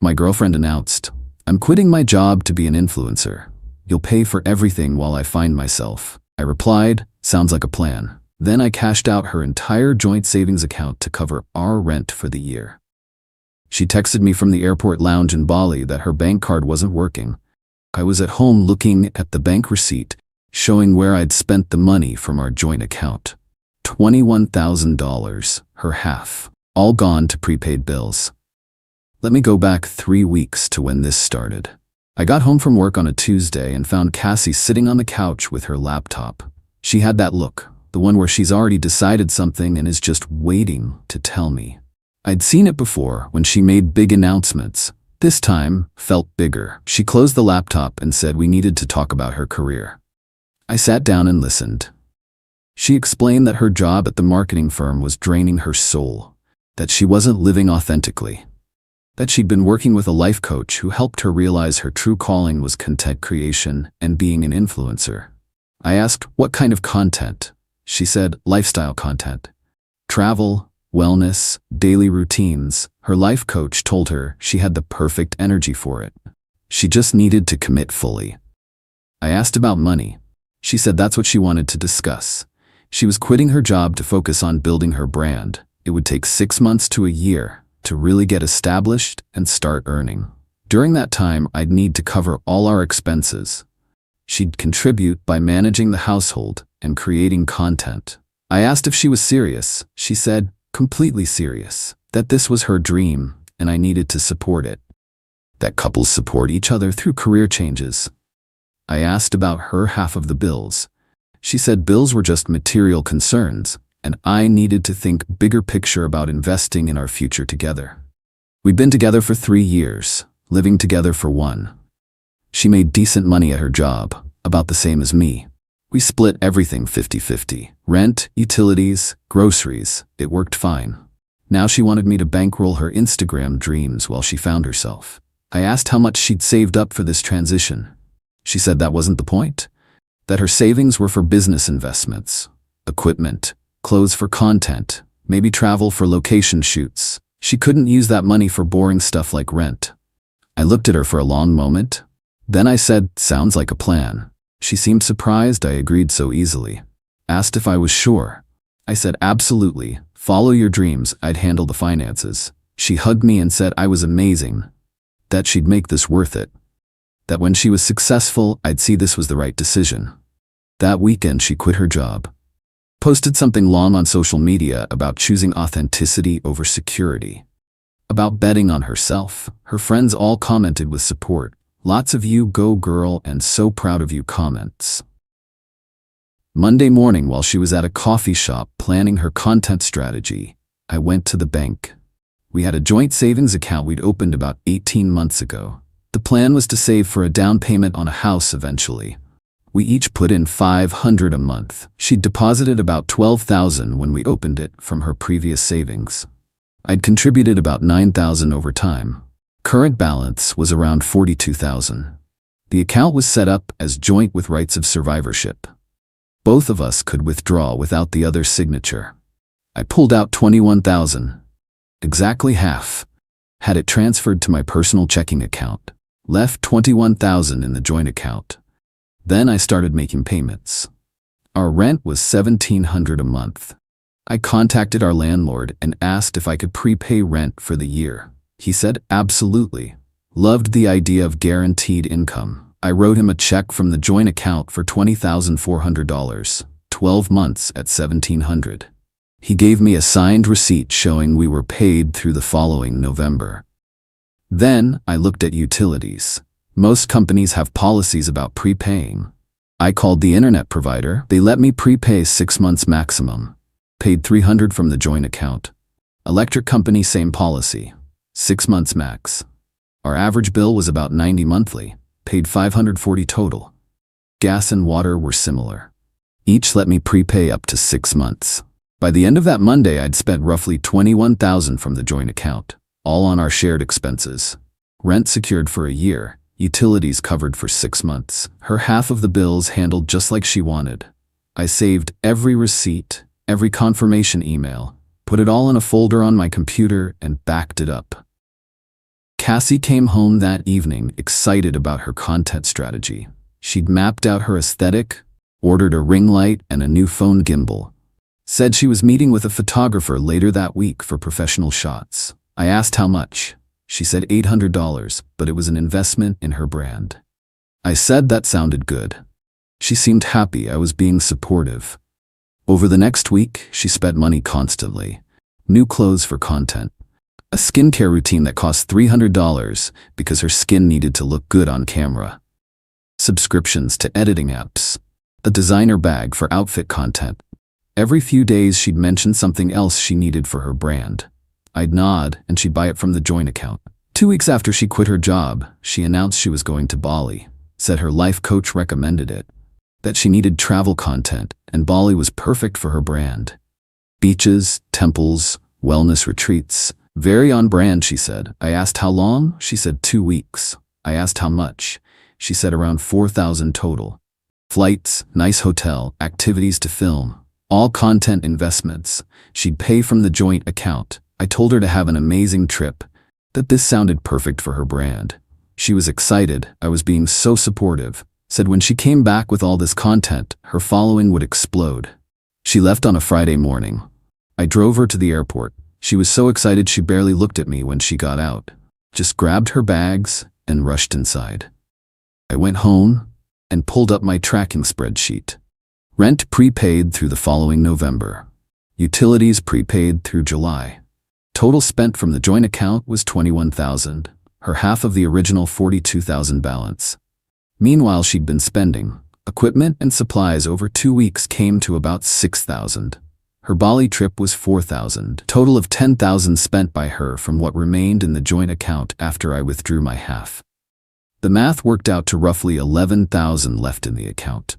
My girlfriend announced, "I'm quitting my job to be an influencer. You'll pay for everything while I find myself." I replied, "Sounds like a plan." Then I cashed out her entire joint savings account to cover our rent for the year. She texted me from the airport lounge in Bali that her bank card wasn't working. I was at home looking at the bank receipt, showing where I'd spent the money from our joint account. $21,000, her half, all gone to prepaid bills. Let me go back 3 weeks to when this started. I got home from work on a Tuesday and found Cassie sitting on the couch with her laptop. She had that look, the one where she's already decided something and is just waiting to tell me. I'd seen it before when she made big announcements. This time felt bigger. She closed the laptop and said we needed to talk about her career. I sat down and listened. She explained that her job at the marketing firm was draining her soul, that she wasn't living authentically, that she'd been working with a life coach who helped her realize her true calling was content creation and being an influencer. I asked, "What kind of content?" She said, "Lifestyle content. Travel, wellness, daily routines." Her life coach told her she had the perfect energy for it. She just needed to commit fully. I asked about money. She said that's what she wanted to discuss. She was quitting her job to focus on building her brand. It would take 6 months to a year to really get established and start earning. During that time, I'd need to cover all our expenses. She'd contribute by managing the household and creating content. I asked if she was serious. She said, completely serious, that this was her dream and I needed to support it. That couples support each other through career changes. I asked about her half of the bills. She said bills were just material concerns, and I needed to think bigger picture about investing in our future together. We'd been together for 3 years, living together for 1. She made decent money at her job, about the same as me. We split everything 50-50. Rent, utilities, groceries. It worked fine. Now she wanted me to bankroll her Instagram dreams while she found herself. I asked how much she'd saved up for this transition. She said that wasn't the point, that her savings were for business investments, equipment, clothes for content, maybe travel for location shoots. She couldn't use that money for boring stuff like rent. I looked at her for a long moment. Then I said, "Sounds like a plan." She seemed surprised I agreed so easily. Asked if I was sure. I said, "Absolutely. Follow your dreams. I'd handle the finances." She hugged me and said I was amazing, that she'd make this worth it, that when she was successful, I'd see this was the right decision. That weekend, she quit her job. Posted something long on social media about choosing authenticity over security, about betting on herself. Her friends all commented with support. Lots of "You go girl" and "So proud of you" comments. Monday morning, while she was at a coffee shop planning her content strategy, I went to the bank. We had a joint savings account we'd opened about 18 months ago. The plan was to save for a down payment on a house eventually. We each put in $500 a month. She'd deposited about $12,000 when we opened it from her previous savings. I'd contributed about $9,000 over time. Current balance was around $42,000. The account was set up as joint with rights of survivorship. Both of us could withdraw without the other's signature. I pulled out $21,000, exactly half, had it transferred to my personal checking account, left $21,000 in the joint account. Then I started making payments. Our rent was $1,700 a month. I contacted our landlord and asked if I could prepay rent for the year. He said absolutely. Loved the idea of guaranteed income. I wrote him a check from the joint account for $20,400, 12 months at $1,700. He gave me a signed receipt showing we were paid through the following November. Then I looked at utilities. Most companies have policies about prepaying. I called the internet provider. They let me prepay 6 months maximum. Paid $300 from the joint account. Electric company, same policy. 6 months max. Our average bill was about $90 monthly. Paid $540 total. Gas and water were similar. Each let me prepay up to 6 months. By the end of that Monday, I'd spent roughly $21,000 from the joint account, all on our shared expenses. Rent secured for a year, utilities covered for 6 months. Her half of the bills handled just like she wanted. I saved every receipt, every confirmation email, put it all in a folder on my computer and backed it up. Cassie came home that evening excited about her content strategy. She'd mapped out her aesthetic, ordered a ring light and a new phone gimbal. Said she was meeting with a photographer later that week for professional shots. I asked how much. She said $800, but it was an investment in her brand. I said that sounded good. She seemed happy I was being supportive. Over the next week, she spent money constantly. New clothes for content. A skincare routine that cost $300 because her skin needed to look good on camera. Subscriptions to editing apps. A designer bag for outfit content. Every few days she'd mention something else she needed for her brand. I'd nod and she'd buy it from the joint account. 2 weeks after she quit her job, she announced she was going to Bali. Said her life coach recommended it. That she needed travel content and Bali was perfect for her brand. Beaches, temples, wellness retreats. Very on brand, she said. I asked how long? She said 2 weeks. I asked how much? She said around $4,000 total. Flights, nice hotel, activities to film. All content investments. She'd pay from the joint account. I told her to have an amazing trip. That this sounded perfect for her brand. She was excited. I was being so supportive. Said when she came back with all this content, her following would explode. She left on a Friday morning. I drove her to the airport. She was so excited she barely looked at me when she got out. Just grabbed her bags and rushed inside. I went home and pulled up my tracking spreadsheet. Rent prepaid through the following November. Utilities prepaid through July. Total spent from the joint account was $21,000, her half of the original $42,000 balance. Meanwhile, she'd been spending. Equipment and supplies over 2 weeks came to about $6,000. Her Bali trip was $4,000. Total of $10,000 spent by her from what remained in the joint account after I withdrew my half. The math worked out to roughly $11,000 left in the account.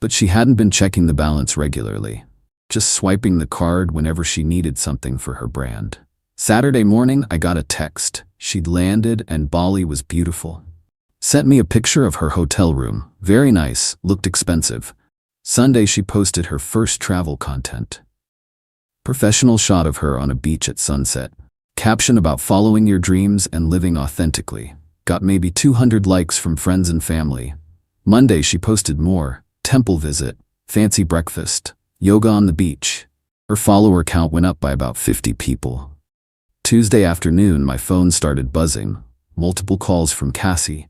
But she hadn't been checking the balance regularly, just swiping the card whenever she needed something for her brand. Saturday morning, I got a text. She'd landed and Bali was beautiful. Sent me a picture of her hotel room. Very nice, looked expensive. Sunday, she posted her first travel content. Professional shot of her on a beach at sunset. Caption about following your dreams and living authentically. Got maybe 200 likes from friends and family. Monday, she posted more. Temple visit, fancy breakfast, yoga on the beach. Her follower count went up by about 50 people. Tuesday afternoon, my phone started buzzing. Multiple calls from Cassie.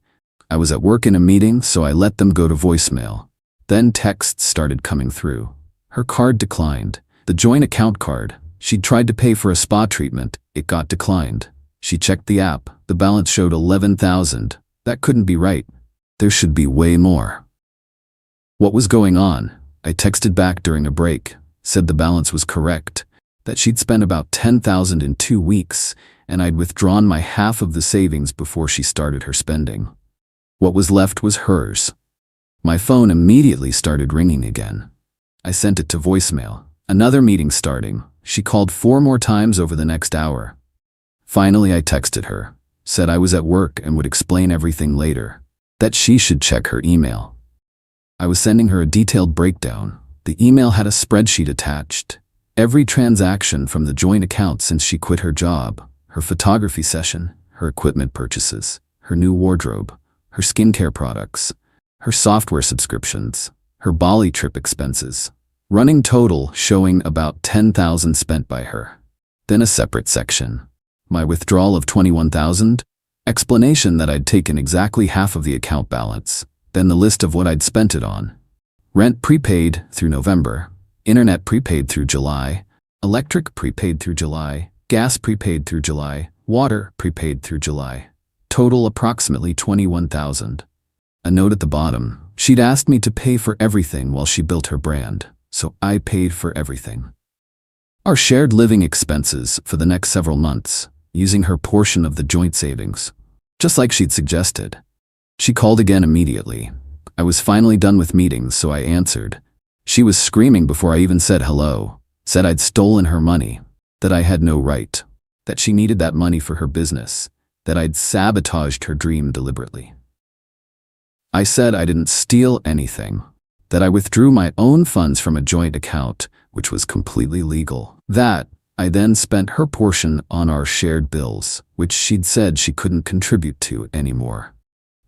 I was at work in a meeting, so I let them go to voicemail. Then texts started coming through. Her card declined. The joint account card. She'd tried to pay for a spa treatment. It got declined. She checked the app. The balance showed $11,000. That couldn't be right. There should be way more. What was going on? I texted back during a break, said the balance was correct, that she'd spent about $10,000 in 2 weeks, and I'd withdrawn my half of the savings before she started her spending. What was left was hers. My phone immediately started ringing again. I sent it to voicemail. Another meeting starting. She called 4 more times over the next hour. Finally, I texted her, said I was at work and would explain everything later, that she should check her email. I was sending her a detailed breakdown. The email had a spreadsheet attached. Every transaction from the joint account since she quit her job, her photography session, her equipment purchases, her new wardrobe, her skincare products, her software subscriptions, her Bali trip expenses. Running total showing about $10,000 spent by her. Then a separate section. My withdrawal of $21,000, explanation that I'd taken exactly half of the account balance. Then the list of what I'd spent it on. Rent prepaid through November, internet prepaid through July, electric prepaid through July, gas prepaid through July, water prepaid through July. Total approximately $21,000. A note at the bottom. She'd asked me to pay for everything while she built her brand, so I paid for everything. Our shared living expenses for the next several months, using her portion of the joint savings, just like she'd suggested. She called again immediately. I was finally done with meetings, so I answered. She was screaming before I even said hello, said I'd stolen her money, that I had no right, that she needed that money for her business, that I'd sabotaged her dream deliberately. I said I didn't steal anything, that I withdrew my own funds from a joint account, which was completely legal, that I then spent her portion on our shared bills, which she'd said she couldn't contribute to anymore.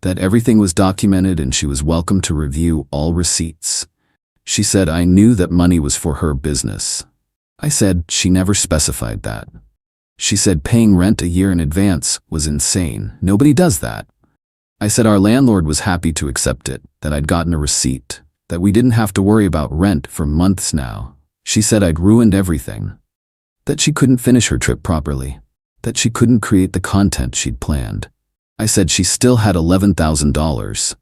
That everything was documented and she was welcome to review all receipts. She said I knew that money was for her business. I said she never specified that. She said paying rent a year in advance was insane. Nobody does that. I said our landlord was happy to accept it, that I'd gotten a receipt, that we didn't have to worry about rent for months now. She said I'd ruined everything. That she couldn't finish her trip properly. That she couldn't create the content she'd planned. I said she still had $11,000.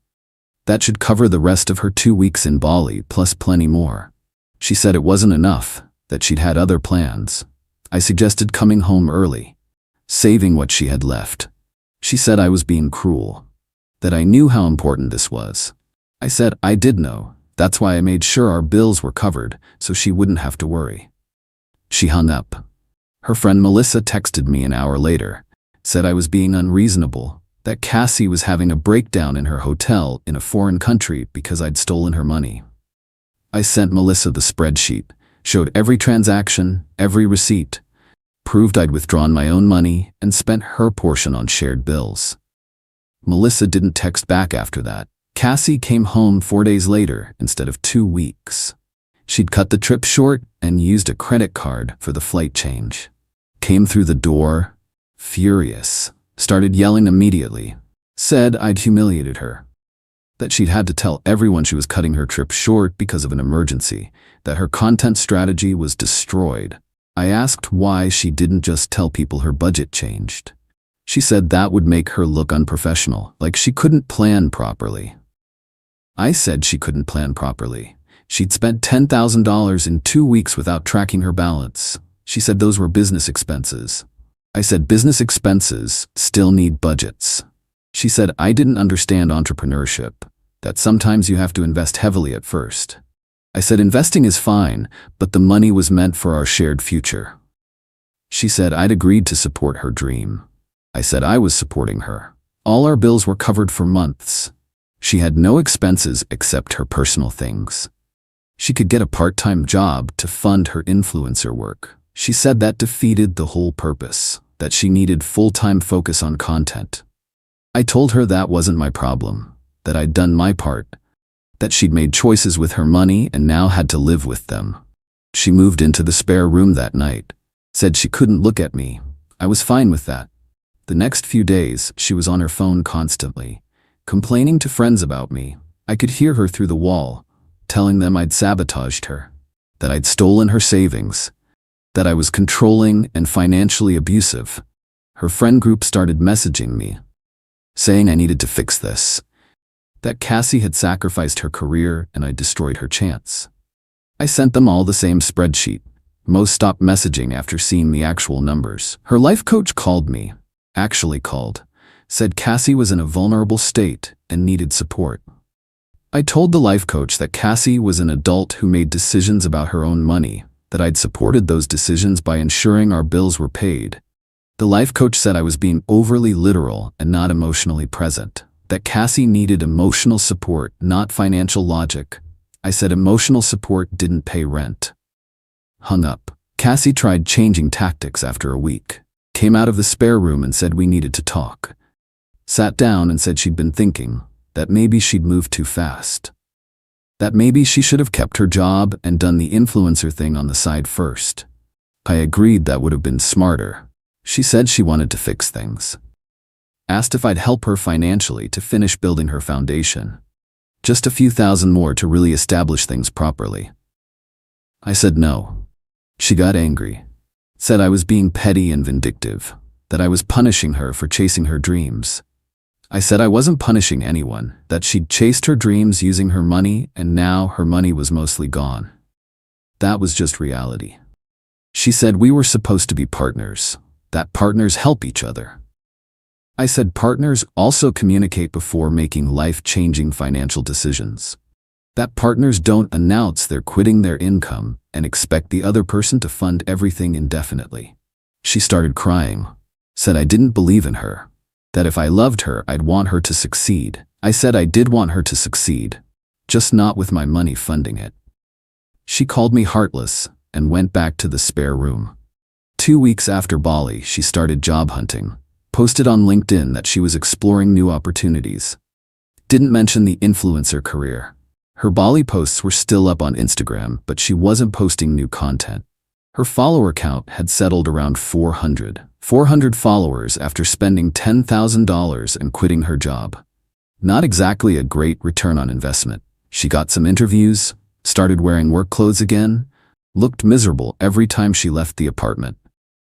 That should cover the rest of her 2 weeks in Bali plus plenty more. She said it wasn't enough, that she'd had other plans. I suggested coming home early, saving what she had left. She said I was being cruel, that I knew how important this was. I said I did know. That's why I made sure our bills were covered, so she wouldn't have to worry. She hung up. Her friend Melissa texted me an hour later, said I was being unreasonable, that Cassie was having a breakdown in her hotel in a foreign country because I'd stolen her money. I sent Melissa the spreadsheet, showed every transaction, every receipt, proved I'd withdrawn my own money and spent her portion on shared bills. Melissa didn't text back after that. Cassie came home 4 days later instead of 2 weeks. She'd cut the trip short and used a credit card for the flight change. Came through the door, furious, started yelling immediately, said I'd humiliated her, that she'd had to tell everyone she was cutting her trip short because of an emergency, that her content strategy was destroyed. I asked why she didn't just tell people her budget changed. She said that would make her look unprofessional, like she couldn't plan properly. I said she couldn't plan properly. She'd spent $10,000 in 2 weeks without tracking her balance. She said those were business expenses. I said business expenses still need budgets. She said I didn't understand entrepreneurship, that sometimes you have to invest heavily at first. I said investing is fine, but the money was meant for our shared future. She said I'd agreed to support her dream. I said I was supporting her. All our bills were covered for months. She had no expenses except her personal things. She could get a part-time job to fund her influencer work. She said that defeated the whole purpose, that she needed full-time focus on content. I told her that wasn't my problem, that I'd done my part, that she'd made choices with her money and now had to live with them. She moved into the spare room that night, said she couldn't look at me. I was fine with that. The next few days, she was on her phone constantly, complaining to friends about me. I could hear her through the wall, telling them I'd sabotaged her, that I'd stolen her savings, that I was controlling and financially abusive. Her friend group started messaging me, saying I needed to fix this, that Cassie had sacrificed her career and I destroyed her chance. I sent them all the same spreadsheet. Most stopped messaging after seeing the actual numbers. Her life coach called me, said Cassie was in a vulnerable state and needed support. I told the life coach that Cassie was an adult who made decisions about her own money, that I'd supported those decisions by ensuring our bills were paid. The life coach said I was being overly literal and not emotionally present, that Cassie needed emotional support, not financial logic. I said emotional support didn't pay rent. Hung up. Cassie tried changing tactics after a week, came out of the spare room and said we needed to talk. Sat down and said she'd been thinking, that maybe she'd moved too fast. That maybe she should have kept her job and done the influencer thing on the side first. I agreed that would have been smarter. She said she wanted to fix things. Asked if I'd help her financially to finish building her foundation. Just a few thousand more to really establish things properly. I said no. She got angry. Said I was being petty and vindictive, that I was punishing her for chasing her dreams. I said I wasn't punishing anyone, that she'd chased her dreams using her money and now her money was mostly gone. That was just reality. She said we were supposed to be partners, that partners help each other. I said partners also communicate before making life-changing financial decisions. That partners don't announce they're quitting their income and expect the other person to fund everything indefinitely. She started crying, said I didn't believe in her, that if I loved her, I'd want her to succeed. I said I did want her to succeed, just not with my money funding it. She called me heartless and went back to the spare room. 2 weeks after Bali, she started job hunting, posted on LinkedIn that she was exploring new opportunities. Didn't mention the influencer career. Her Bali posts were still up on Instagram, but she wasn't posting new content. Her follower count had settled around 400 followers after spending $10,000 and quitting her job. Not exactly a great return on investment. She got some interviews, started wearing work clothes again, looked miserable every time she left the apartment.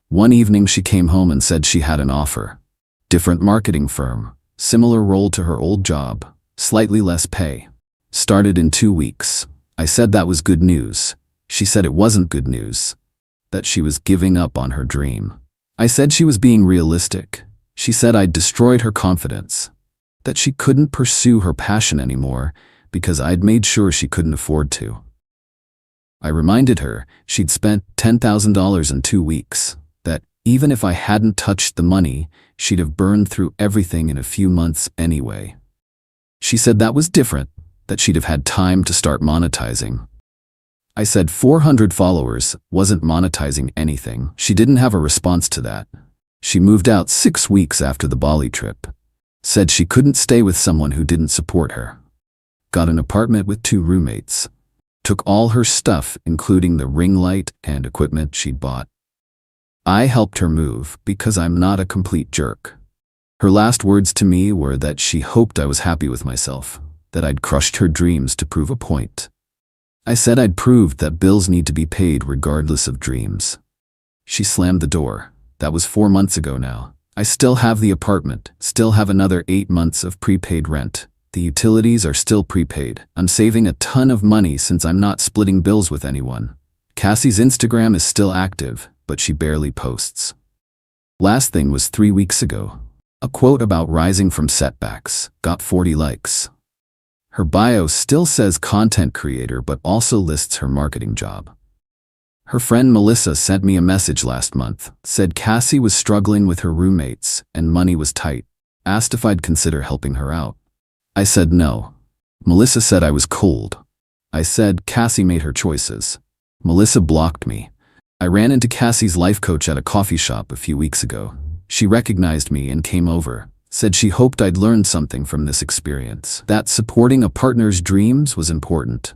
One evening she came home and said she had an offer. Different marketing firm, similar role to her old job, slightly less pay. Started in 2 weeks. I said that was good news. She said it wasn't good news, that she was giving up on her dream. I said she was being realistic. She said I'd destroyed her confidence, that she couldn't pursue her passion anymore because I'd made sure she couldn't afford to. I reminded her she'd spent $10,000 in 2 weeks, that even if I hadn't touched the money, she'd have burned through everything in a few months anyway. She said that was different, that she'd have had time to start monetizing. I said 400 followers wasn't monetizing anything. She didn't have a response to that. She moved out 6 weeks after the Bali trip. Said she couldn't stay with someone who didn't support her. Got an apartment with 2 roommates. Took all her stuff, including the ring light and equipment she'd bought. I helped her move because I'm not a complete jerk. Her last words to me were that she hoped I was happy with myself, that I'd crushed her dreams to prove a point. I said I'd proved that bills need to be paid regardless of dreams. She slammed the door. That was 4 months ago now. I still have the apartment, still have another 8 months of prepaid rent. The utilities are still prepaid. I'm saving a ton of money since I'm not splitting bills with anyone. Cassie's Instagram is still active, but she barely posts. Last thing was 3 weeks ago. A quote about rising from setbacks, got 40 likes. Her bio still says content creator but also lists her marketing job. Her friend Melissa sent me a message last month, said Cassie was struggling with her roommates and money was tight, asked if I'd consider helping her out. I said no. Melissa said I was cold. I said Cassie made her choices. Melissa blocked me. I ran into Cassie's life coach at a coffee shop a few weeks ago. She recognized me and came over. Said she hoped I'd learned something from this experience, that supporting a partner's dreams was important.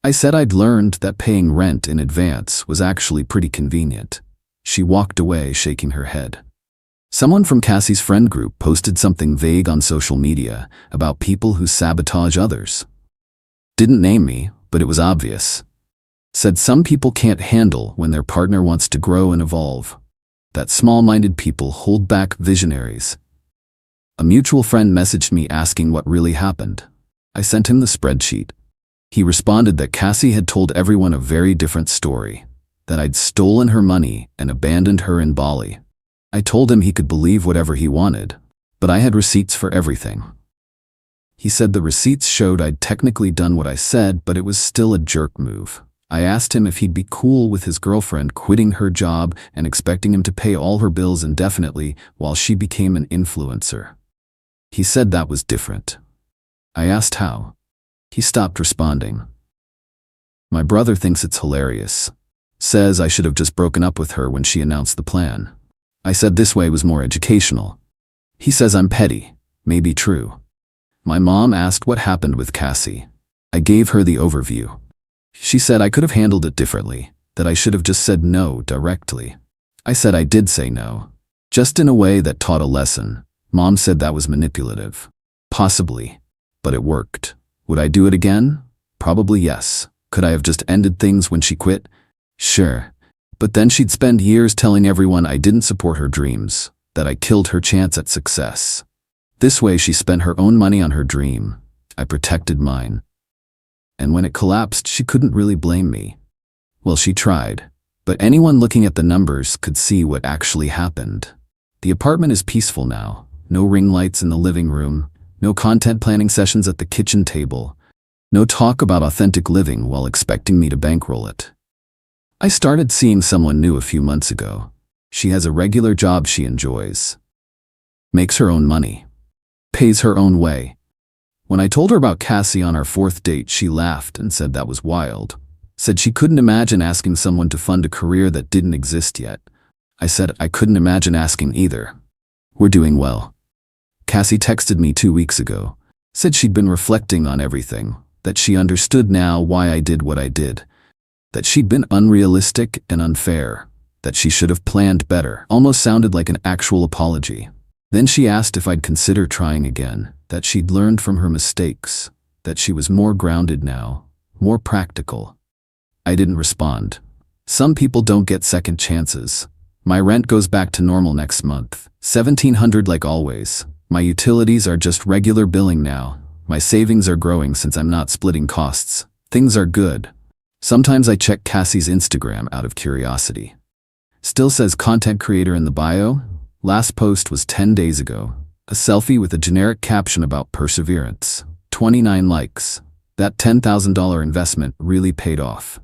I said I'd learned that paying rent in advance was actually pretty convenient. She walked away shaking her head. Someone from Cassie's friend group posted something vague on social media about people who sabotage others. Didn't name me, but it was obvious. Said some people can't handle when their partner wants to grow and evolve. That small-minded people hold back visionaries. A mutual friend messaged me asking what really happened. I sent him the spreadsheet. He responded that Cassie had told everyone a very different story, that I'd stolen her money and abandoned her in Bali. I told him he could believe whatever he wanted, but I had receipts for everything. He said the receipts showed I'd technically done what I said, but it was still a jerk move. I asked him if he'd be cool with his girlfriend quitting her job and expecting him to pay all her bills indefinitely while she became an influencer. He said that was different. I asked how. He stopped responding. My brother thinks it's hilarious. Says I should have just broken up with her when she announced the plan. I said this way was more educational. He says I'm petty. Maybe true. My mom asked what happened with Cassie. I gave her the overview. She said I could have handled it differently, that I should have just said no directly. I said I did say no, just in a way that taught a lesson. Mom said that was manipulative. Possibly, but it worked. Would I do it again? Probably yes. Could I have just ended things when she quit? Sure. But then she'd spend years telling everyone I didn't support her dreams, that I killed her chance at success. This way she spent her own money on her dream. I protected mine. And when it collapsed, she couldn't really blame me. Well, she tried, but anyone looking at the numbers could see what actually happened. The apartment is peaceful now. No ring lights in the living room, no content planning sessions at the kitchen table, no talk about authentic living while expecting me to bankroll it. I started seeing someone new a few months ago. She has a regular job she enjoys. Makes her own money. Pays her own way. When I told her about Cassie on our 4th date, she laughed and said that was wild. Said she couldn't imagine asking someone to fund a career that didn't exist yet. I said I couldn't imagine asking either. We're doing well. Cassie texted me 2 weeks ago, said she'd been reflecting on everything, that she understood now why I did what I did, that she'd been unrealistic and unfair, that she should have planned better. Almost sounded like an actual apology. Then she asked if I'd consider trying again, that she'd learned from her mistakes, that she was more grounded now, more practical. I didn't respond. Some people don't get second chances. My rent goes back to normal next month, $1,700 like always. My utilities are just regular billing now. My savings are growing since I'm not splitting costs. Things are good. Sometimes I check Cassie's Instagram out of curiosity. Still says content creator in the bio. Last post was 10 days ago. A selfie with a generic caption about perseverance. 29 likes. That $10,000 investment really paid off.